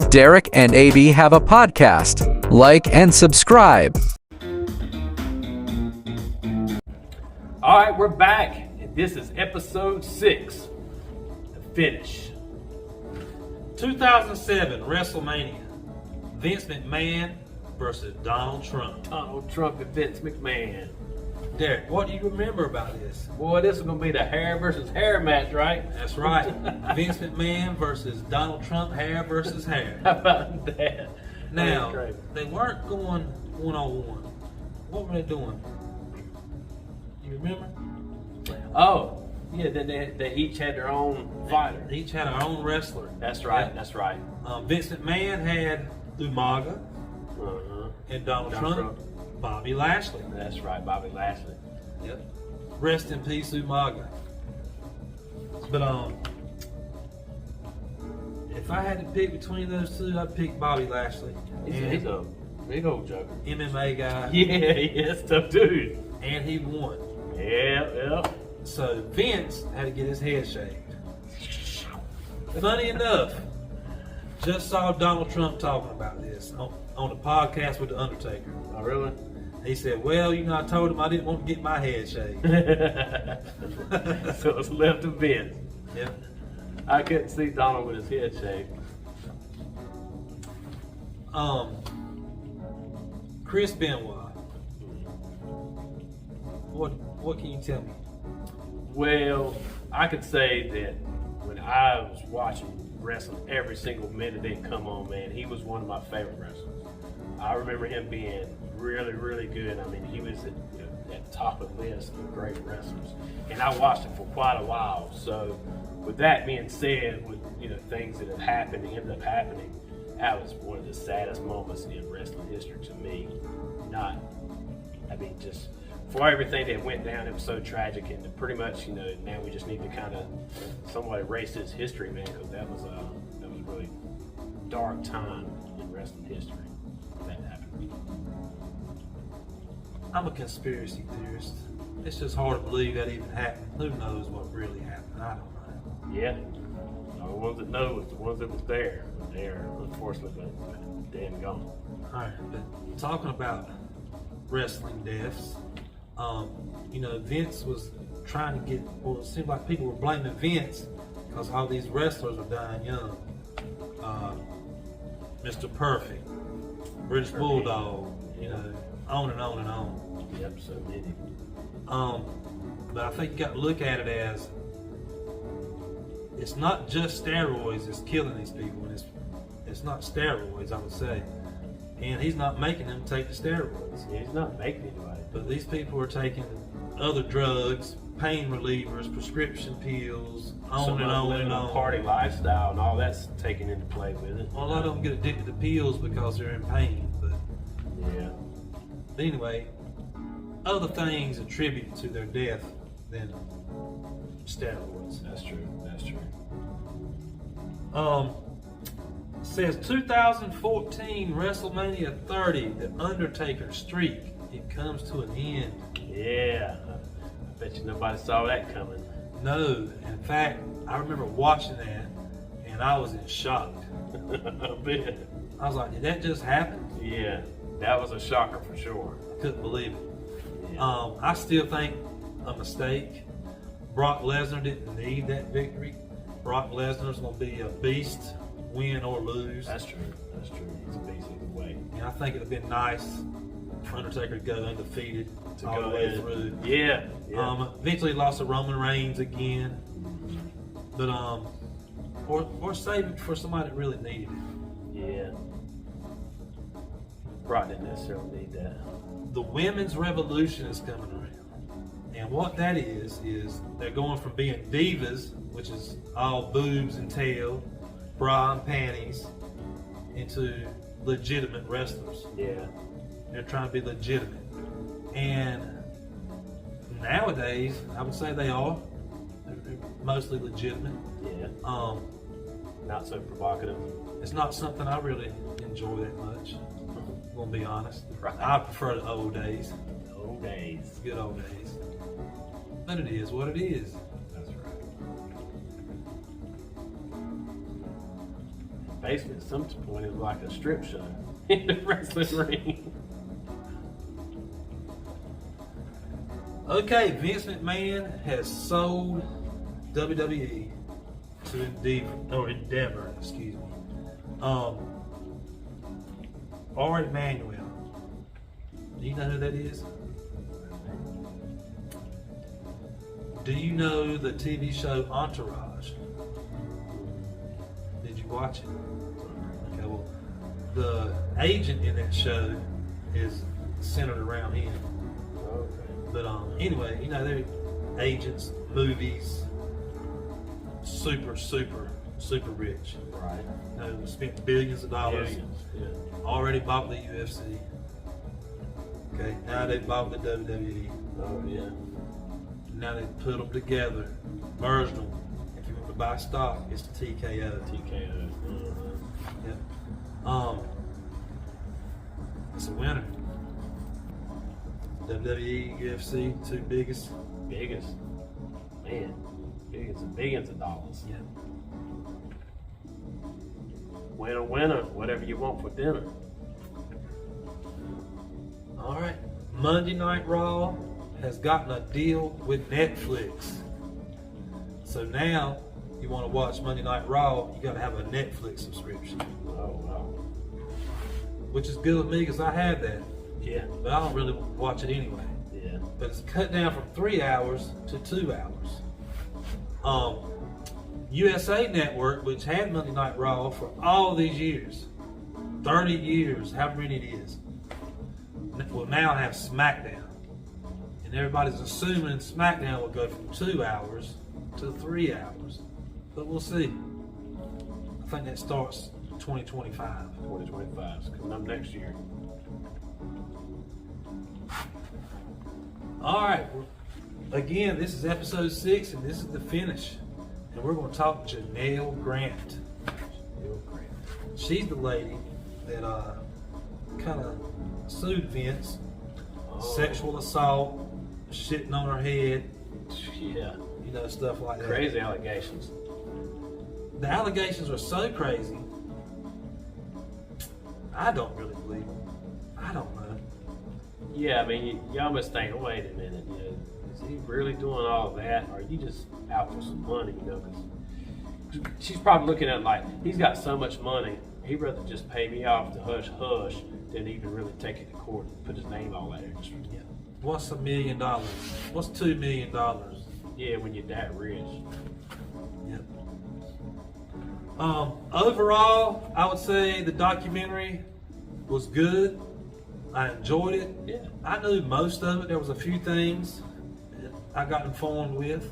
Derek and AB have a podcast. Like and subscribe. All right, we're back, and this is episode 6, The Finish. 2007 WrestleMania, Vince McMahon versus Donald Trump. Donald Trump and Vince McMahon. Derek, what do you remember about this? Boy, this is going to be the hair versus hair match, right? That's right, Vince McMahon versus Donald Trump, hair versus hair. How about that? Now, That's crazy. they weren't going one-on-one. What were they doing? You remember? Oh, yeah, they each had their own fighter. They each had our own wrestler. That's right, Yeah. that's right. Vince McMahon had Umaga, Uh-huh. and Donald Donald Trump, Bobby Lashley. That's right, Bobby Lashley. Yep. Rest in peace, Umaga. But if I had to pick between those two, I'd pick Bobby Lashley. He's a big old joker. MMA guy. Yeah, yes, tough dude. And he won. Yeah. So Vince had to get his head shaved. Funny enough, just saw Donald Trump talking about this on a podcast with The Undertaker. Oh, really? He said, well, I told him I didn't want to get my head shaved. So it's left to Vince. Yep. I couldn't see Donald with his head shaved. Chris Benoit. What can you tell me? Well, I could say that when I was watching wrestling every single minute they'd come on, man, he was one of my favorite wrestlers. I remember him being really, really good. I mean, he was at the top of the list of great wrestlers. And I watched him for quite a while. So with that being said, with things that have happened and ended up happening, that was one of the saddest moments in wrestling history to me. Just for everything that went down, it was so tragic, and pretty much, now we just need to kind of somewhat erase his history, man, because that was a really dark time in wrestling history. That happened. I'm a conspiracy theorist. It's just hard to believe that even happened. Who knows what really happened? I don't know. Yeah, the ones that know is the ones that was there. They're unfortunately dead and gone. All right, but talking about wrestling deaths, Vince was trying to it seemed like people were blaming Vince because all these wrestlers are dying young. Mr. Perfect, British Bulldog, on and on and on. Yep, so many. But I think you got to look at it as it's not just steroids that's killing these people. It's not steroids, I would say. And he's not making them take the steroids. Yeah, he's not making anybody. But these people are taking other drugs, pain relievers, prescription pills, on and on and on. Party lifestyle and all that's taken into play with it. Well, a lot of them get addicted to pills because they're in pain. But Yeah. anyway, other things attributed to their death than steroids. That's true. Says 2014 WrestleMania 30, The Undertaker streak. It comes to an end. Yeah. I bet you nobody saw that coming. No, in fact, I remember watching that and I was in shock. A bit. I was like, did that just happen? Yeah. That was a shocker for sure. I couldn't believe it. Yeah. I still think a mistake. Brock Lesnar didn't need that victory. Brock Lesnar's going to be a beast, win or lose. That's true. He's a beast either way. And I think it would have been nice for Undertaker to go undefeated To all go the way in. through. Yeah. Eventually lost to Roman Reigns again. But or save it for somebody that really needed it. Yeah. Brock didn't necessarily need that. The women's revolution is coming around. And what that is they're going from being divas, which is all boobs and tail, bra and panties, into legitimate wrestlers. Yeah. They're trying to be legitimate. And nowadays, I would say they are. They're mostly legitimate. Yeah. Not so provocative. It's not something I really enjoy that much. I'm gonna be honest. Right. I prefer the old days. Old days. Good old days. But it is what it is. That's right. basically, at some point, it was like a strip show in the wrestling ring. Okay, Vince McMahon has sold WWE to Endeavor, excuse me. Art Emanuel. Do you know who that is? Do you know the TV show Entourage? Did you watch it? Okay, well, the agent in that show is centered around him. Okay. But anyway, you know, they're agents, movies, super rich. Right. You know, spent billions of dollars. Billions, yeah. Already bought the UFC. Okay, now they bought the WWE. Oh, yeah. Now they put them together, merged them. If you want to buy stock, it's TKO. TKO. Yep. It's a winner. WWE, UFC, two biggest. Biggest. Man. Billions of dollars. Yeah. Winner, whatever you want for dinner. All right. Monday Night Raw has gotten a deal with Netflix. So now, you want to watch Monday Night Raw, you got to have a Netflix subscription, Oh, wow. which is good with me because I have that, Yeah. but I don't really watch it anyway. Yeah. But it's cut down from 3 hours to 2 hours. USA Network, which had Monday Night Raw for all these years, 30 years, however many it is, will now have SmackDown. And everybody's assuming SmackDown will go from 2 hours to 3 hours. But we'll see. I think that starts 2025. 2025 is coming up next year. All right. Again, this is episode 6, and this is the finish. And we're going to talk Janelle Grant. She's the lady that kind of sued Vince. Sexual assault, shitting on her head, Yeah. you know, stuff like that. Crazy allegations. The allegations are so crazy, I don't really believe them. I don't know. Yeah, I mean, you almost think, oh, wait a minute, you know, is he really doing all that? Or are you just out for some money, you know? Because she's probably looking at it like, he's got so much money, he'd rather just pay me off to hush hush than even really take it to court and put his name all out there. Just, Yeah. What's $1 million? What's $2 million? yeah, when you're that rich. Yep. Overall, I would say the documentary was good. I enjoyed it. Yeah. I knew most of it. There was a few things that I got informed with.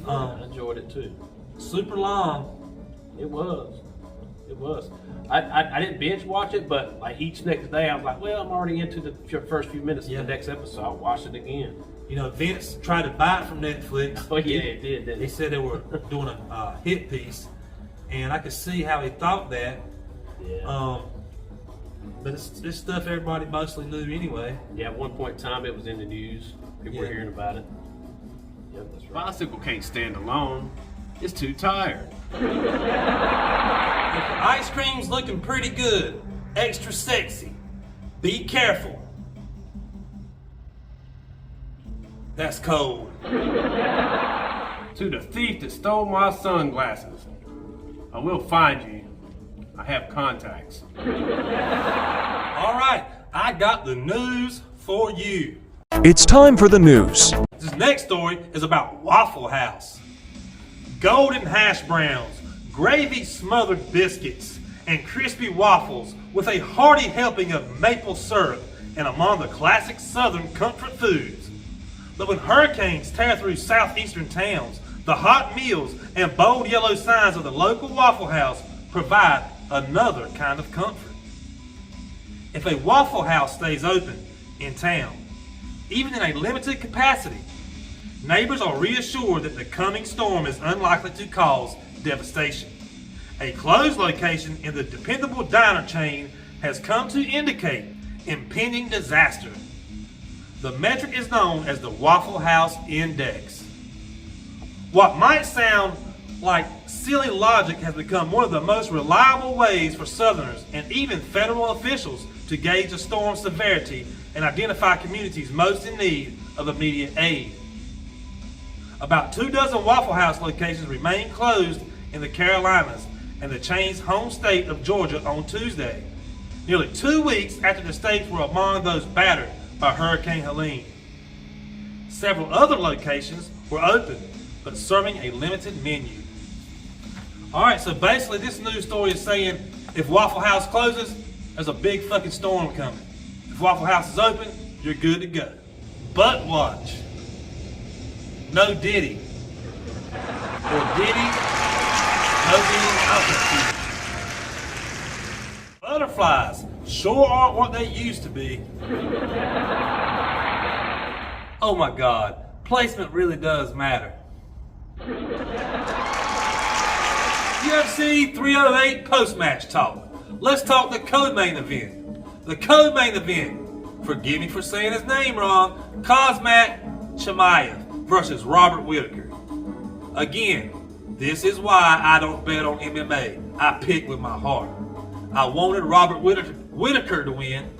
I enjoyed it too. Super long. It was. It was. I didn't binge watch it, but like each next day I was like, well, I'm already into the first few minutes of Yeah. the next episode. I'll watch it again. You know, Vince tried to buy it from Netflix. Oh yeah, it did, didn't He it? said they were doing a hit piece, and I could see how he thought that. Yeah. But it's stuff everybody mostly knew anyway. Yeah, at one point in time it was in the news. People were Yeah. hearing about it. Yep, that's right. Bicycle can't stand alone. It's too tired. If the ice cream's looking pretty good, extra sexy, be careful. That's cold. To the thief that stole my sunglasses. I will find you. I have contacts. All right, I got the news for you. It's time for the news. This next story is about Waffle House. Golden hash browns, gravy smothered biscuits, and crispy waffles with a hearty helping of maple syrup and among the classic southern comfort foods. But when hurricanes tear through southeastern towns, the hot meals and bold yellow signs of the local Waffle House provide another kind of comfort. If a Waffle House stays open in town, even in a limited capacity, neighbors are reassured that the coming storm is unlikely to cause devastation. A closed location in the dependable diner chain has come to indicate impending disaster. The metric is known as the Waffle House Index. What might sound like silly logic has become one of the most reliable ways for Southerners and even federal officials to gauge a storm's severity and identify communities most in need of immediate aid. About 24 Waffle House locations remain closed in the Carolinas and the chain's home state of Georgia on Tuesday, nearly 2 weeks after the states were among those battered by Hurricane Helene. Several other locations were open, but serving a limited menu. Alright, so basically this news story is saying if Waffle House closes, there's a big fucking storm coming. If Waffle House is open, you're good to go. But watch. No Diddy. Or Diddy. No Diddy. I don't know. Butterflies sure aren't what they used to be. Oh my God. Placement really does matter. UFC 308 post-match talk. Let's talk the co-main event. The co-main event, forgive me for saying his name wrong, Khamzat Chimaev versus Robert Whittaker. Again, this is why I don't bet on MMA. I pick with my heart. I wanted Robert Whittaker to win,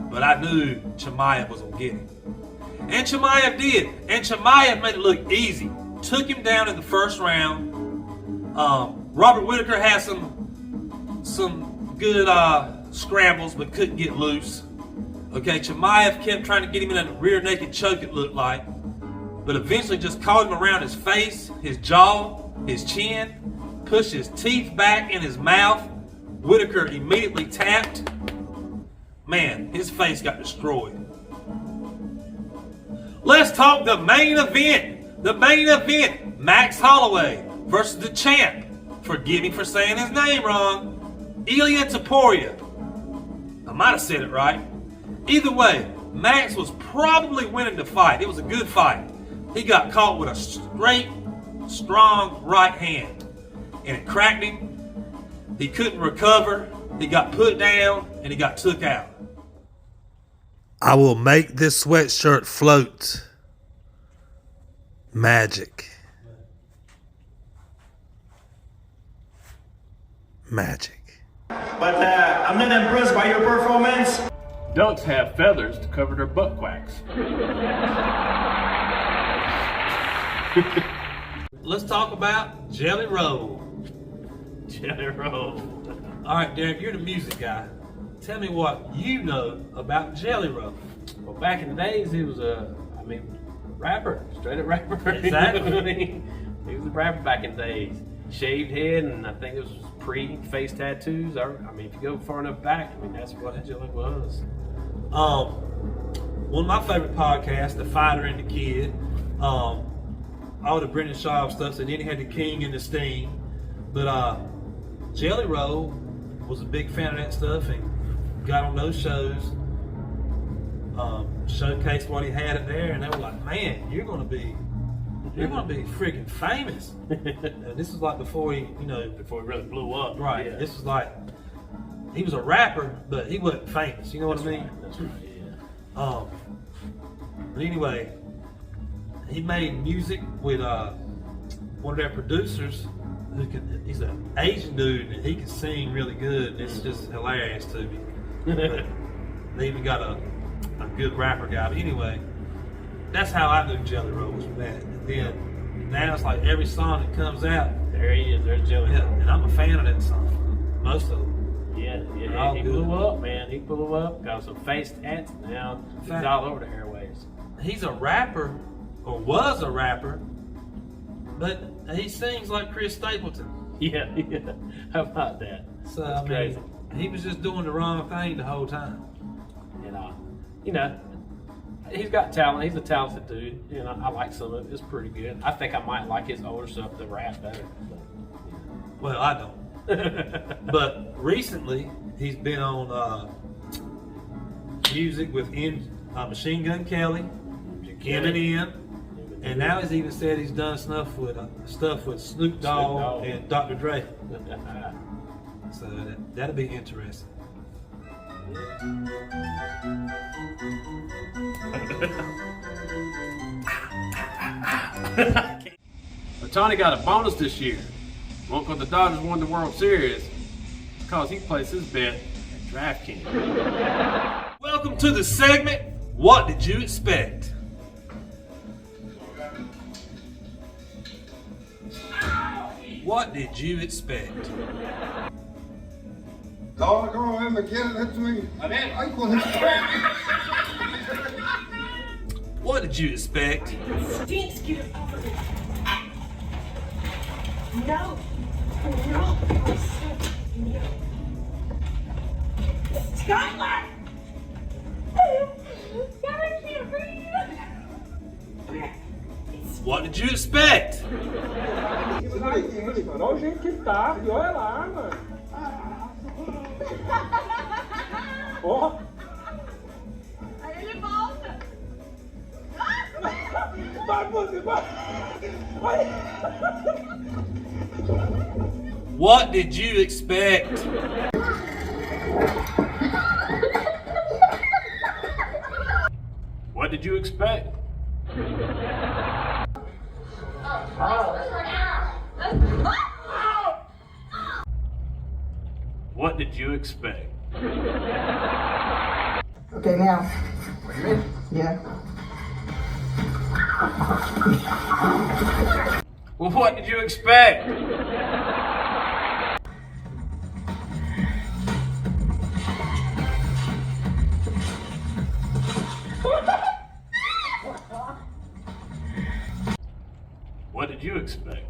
but I knew Chimaev was going to get it. And Chimaev did. And Chimaev made it look easy. Took him down in the first round. Robert Whittaker had some good scrambles, but couldn't get loose. Okay, Chimaev kept trying to get him in a rear naked choke, it looked like, but eventually just caught him around his face, his jaw, his chin, pushed his teeth back in his mouth. Whittaker immediately tapped. Man, his face got destroyed. Let's talk the main event. The main event, Max Holloway versus the champ. Forgive me for saying his name wrong, Ilia Topuria. I might have said it right. Either way, Max was probably winning the fight. It was a good fight. He got caught with a straight, strong right hand, and it cracked him. He couldn't recover. He got put down, and he got took out. I will make this sweatshirt float. Magic. Magic. But I'm not impressed by your performance. Ducks have feathers to cover their butt quacks. Let's talk about Jelly Roll. Jelly Roll. All right, Derek, you're the music guy. Tell me what you know about Jelly Roll. Well, back in the days, he was rapper, straight up rapper. Exactly. He was a rapper back in the days. Shaved head, and I think it was pre-face tattoos. I mean, if you go far enough back, I mean, that's what Jelly was. One of my favorite podcasts, The Fighter and the Kid, all the Brendan Schaub stuff, so then he had the King and the Sting. But Jelly Roll was a big fan of that stuff and got on those shows, showcased what he had in there, and they were like, man, you're gonna be freaking famous. And this was like before he really blew up. right. Yeah. This was like, he was a rapper, but he wasn't famous. You know what I mean? That's right, yeah. But anyway, he made music with one of their producers he's an Asian dude and he can sing really good, and it's just hilarious to me. But they even got a good rapper guy. But anyway, that's how I knew Jelly Roll was from that. And then now it's like every song that comes out, There he is. There's Jelly Roll. yeah, and I'm a fan of that song. Most of them. Yeah. all He good. blew up, man. He blew up. Got some face tats. Now he's Fact. all over the airwaves. He's a rapper, or was a rapper, but he sings like Chris Stapleton. Yeah. How about that? So That's I mean, crazy. he was just doing the wrong thing the whole time. And he's got talent. He's a talented dude. I like some of it. It's pretty good. I think I might like his older stuff, the rap, better. Well, I don't. But recently, he's been on music with Machine Gun Kelly, Eminem, and now he's even said he's done stuff with Snoop Dogg and Dr. Dre. So that'll be interesting. Otani got a bonus this year. Well, because the Dodgers won the World Series, because he placed his bet at DraftKings. Welcome to the segment, What Did You Expect? What did you expect? Doggone him again, that's me. I call him. What did you expect? Stinks, get it off of me. No. No. I said no. Skylar! God, I can't breathe. What did you expect? Ele volta. What did you expect? What did you expect? What did you expect? Okay, now. Yeah. Well, what did you expect? What did you expect?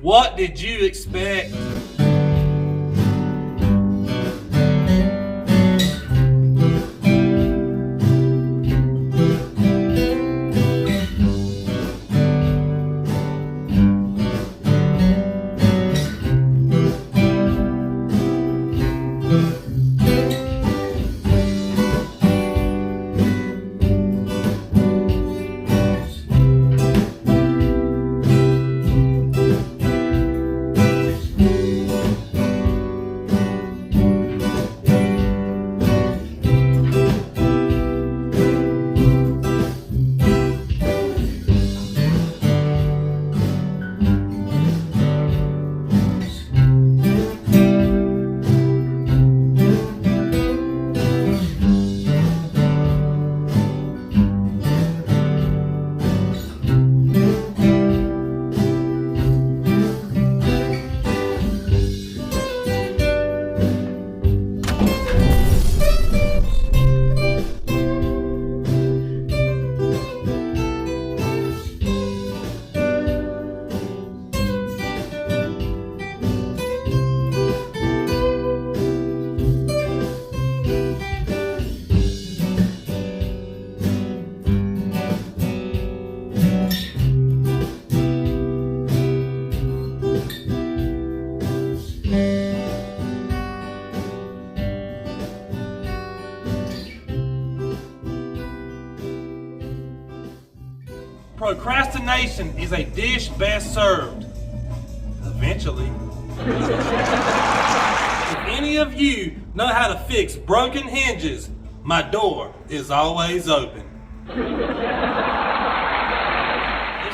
What did you expect? Procrastination is a dish best served eventually. If any of you know how to fix broken hinges, my door is always open. Let's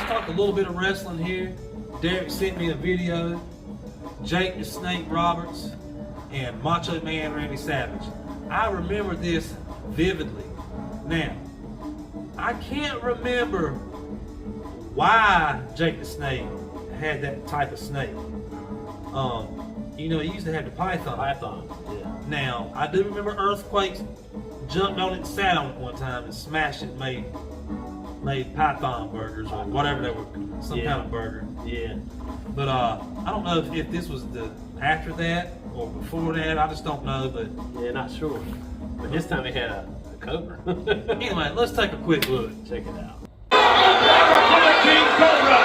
talk a little bit of wrestling here. Derek sent me a video. Jake the Snake Roberts and Macho Man Randy Savage. I remember this vividly. Now, I can't remember why Jake the Snake had that type of snake. He used to have the python. Yeah. Now, I do remember Earthquakes jumped on it and sat on it one time and smashed it and made python burgers or whatever they were, some kind of burger. Yeah. But I don't know if this was after that or before that. I just don't know. But Yeah, not sure. But this time he had a cobra. anyway, let's take a quick look. Check it out. King Cobra.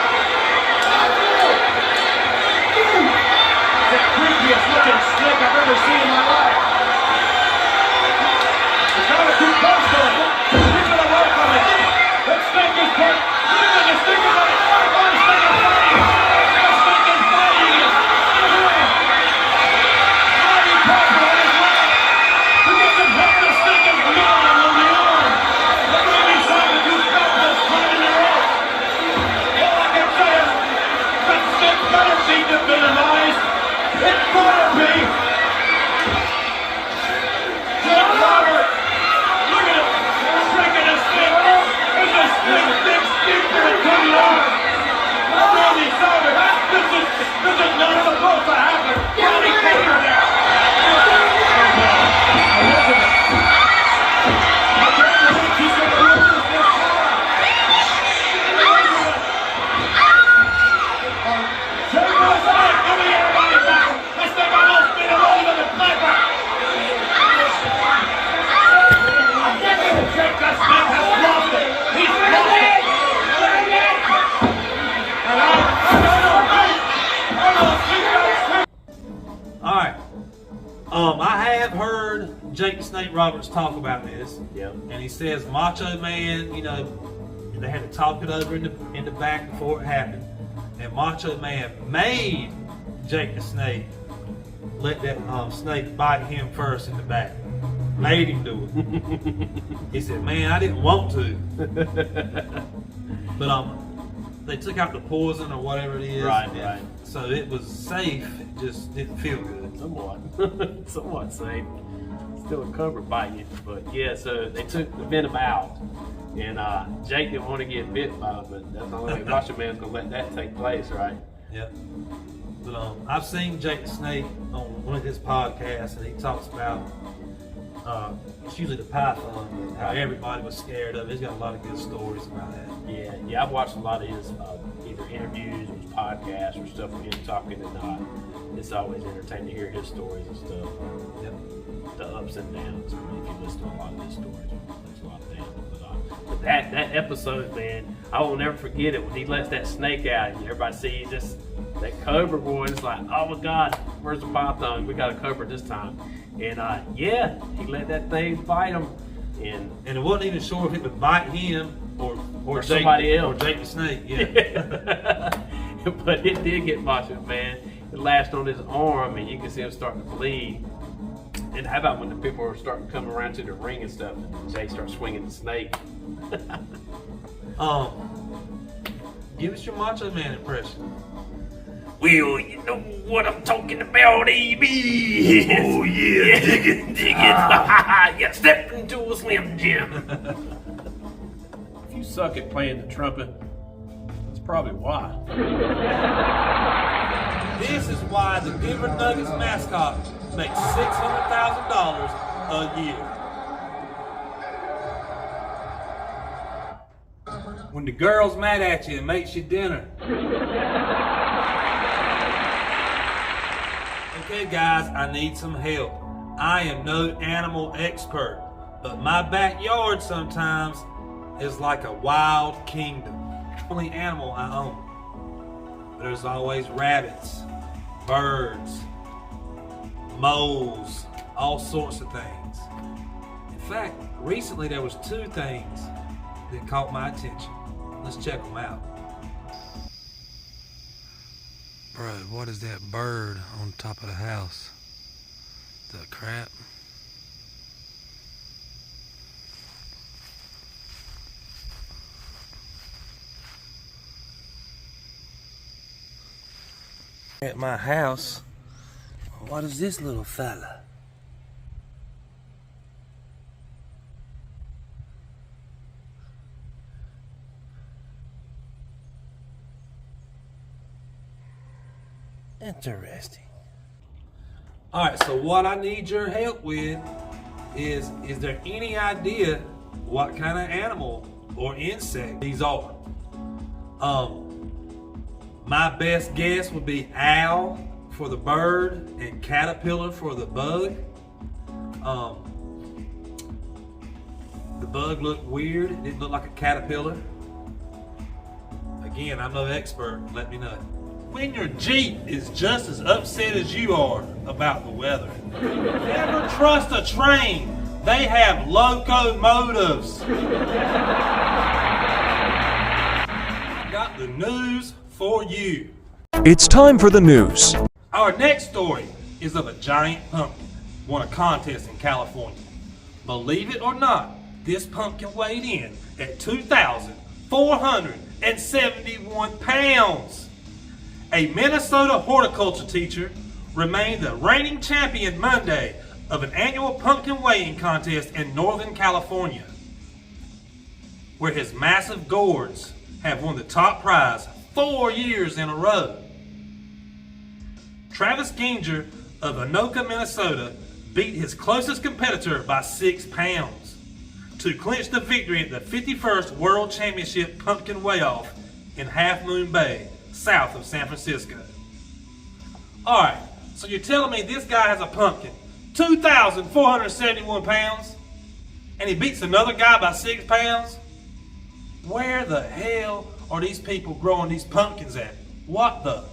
The creepiest looking snake I've ever seen in my life. It's not too close to him. He's gonna work on it. That snake is put. Look at the snake on it. The snake is fighting. The snake is fighting. Jake the Snake Roberts talk about this. Yep. And he says Macho Man, they had to talk it over in the back before it happened. And Macho Man made Jake the Snake let that snake bite him first in the back. Made him do it. He said, "Man, I didn't want to." But they took out the poison or whatever it is. Right. So it was safe. It just didn't feel good. Somewhat safe. Still a cobra biting you, but yeah. So they took the venom out, and Jake didn't want to get bit by it, but that's the only way Macho Man's gonna let that take place, right? Yep. But I've seen Jake the Snake on one of his podcasts, and he talks about it's usually the python, but how everybody was scared of it. He's got a lot of good stories about that. Yeah. I've watched a lot of his either interviews or his podcasts or stuff with him talking, and it's always entertaining to hear his stories and stuff. Yep. The ups and downs. I mean, if you listen to a lot of his stories, there's a lot of downs. But that episode, man, I will never forget it when he lets that snake out and everybody sees just that cobra boy. It's like, oh my God, where's the python? We got a cobra this time. And he let that thing bite him, and it wasn't even sure if it would bite him or somebody else, or Jake the Snake. Yeah. But it did get Macho Man. It lashed on his arm, and you can see him starting to bleed. And how about when the people are starting to come around to the ring and stuff, and Jay starts swinging the snake? Give us your Macho Man impression. Well, you know what I'm talking about, AB. Oh yeah, dig it. Yeah, step into a Slim Jim. If you suck at playing the trumpet, that's probably why. This is why the Denver Nuggets mascot makes $600,000 a year. When the girl's mad at you and makes you dinner. Okay guys, I need some help. I am no animal expert, but my backyard sometimes is like a wild kingdom. Only animal I own. There's always rabbits, birds, moles, all sorts of things. In fact, recently there was 2 things that caught my attention. Let's check them out. Bro, what is that bird on top of the house? The crap? At my house, what is this little fella? Interesting. All right, so what I need your help with is there any idea what kind of animal or insect these are? My best guess would be owl for the bird and caterpillar for the bug. The bug looked weird. It didn't look like a caterpillar. Again, I'm no expert. Let me know. When your Jeep is just as upset as you are about the weather, never trust a train. They have locomotives. Got the news for you. It's time for the news. Our next story is of a giant pumpkin won a contest in California. Believe it or not, this pumpkin weighed in at 2,471 pounds. A Minnesota horticulture teacher remained the reigning champion Monday of an annual pumpkin weighing contest in Northern California, where his massive gourds have won the top prize 4 years in a row. Travis Ginger of Anoka, Minnesota beat his closest competitor by 6 pounds to clinch the victory at the 51st World Championship Pumpkin Weigh-Off in Half Moon Bay, south of San Francisco. Alright, so you're telling me this guy has a pumpkin, 2,471 pounds, and he beats another guy by 6 pounds? Where the hell are these people growing these pumpkins at? What the?